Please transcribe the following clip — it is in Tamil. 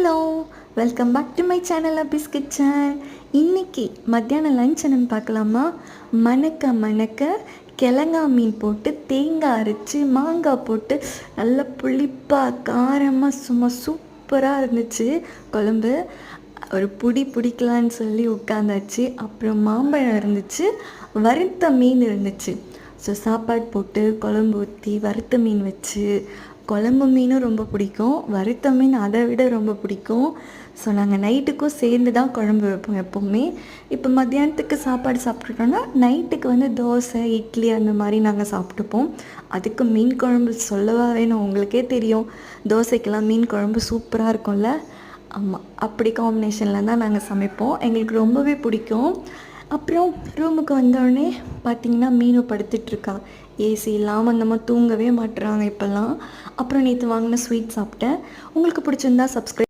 Hello, welcome back to my channel Abi's kitchen. இன்றைக்கி மத்தியானம் லஞ்ச் என்னென்னு பார்க்கலாமா? மணக்க மணக்க கிழங்கா மீன் போட்டு தேங்காய் அரைச்சி மாங்காய் போட்டு நல்லா புளிப்பாக காரமாக சும்மா சூப்பராக இருந்துச்சு குழம்பு. ஒரு பிடிக்கலான்னு சொல்லி உட்காந்தாச்சு. அப்புறம் மாம்பழம் இருந்துச்சு, வறுத்த மீன் இருந்துச்சு. ஸோ சாப்பாடு போட்டு குழம்பு ஊற்றி வறுத்த மீன் வச்சு, குழம்பு மீனும் ரொம்ப பிடிக்கும், வறுத்த மீன் அதை விட ரொம்ப பிடிக்கும். ஸோ நாங்கள் நைட்டுக்கும் சேர்ந்து தான் குழம்பு வைப்போம் எப்போவுமே. இப்போ மத்தியானத்துக்கு சாப்பாடு சாப்பிட்ருக்கோன்னா நைட்டுக்கு தோசை இட்லி அந்த மாதிரி நாங்கள் சாப்பிட்டுப்போம். அதுக்கு மீன் குழம்பு சொல்லவா வேணும், உங்களுக்கே தெரியும் தோசைக்கெல்லாம் மீன் குழம்பு சூப்பராக இருக்கும்ல. ஆமாம், அப்படி காம்பினேஷனில் தான் நாங்கள் சமைப்போம், எங்களுக்கு ரொம்பவே பிடிக்கும். அப்புறம் ரூமுக்கு வந்தோடனே பார்த்திங்கன்னா மீனு படுத்துட்ருக்கா. ஏசி இல்லாமல் நம்ம தூங்கவே மாட்டுறாங்க இப்போல்லாம். அப்புறம் நேற்று வாங்கின ஸ்வீட் சாப்பிட்டேன். உங்களுக்கு பிடிச்சிருந்தா சப்ஸ்கிரைப்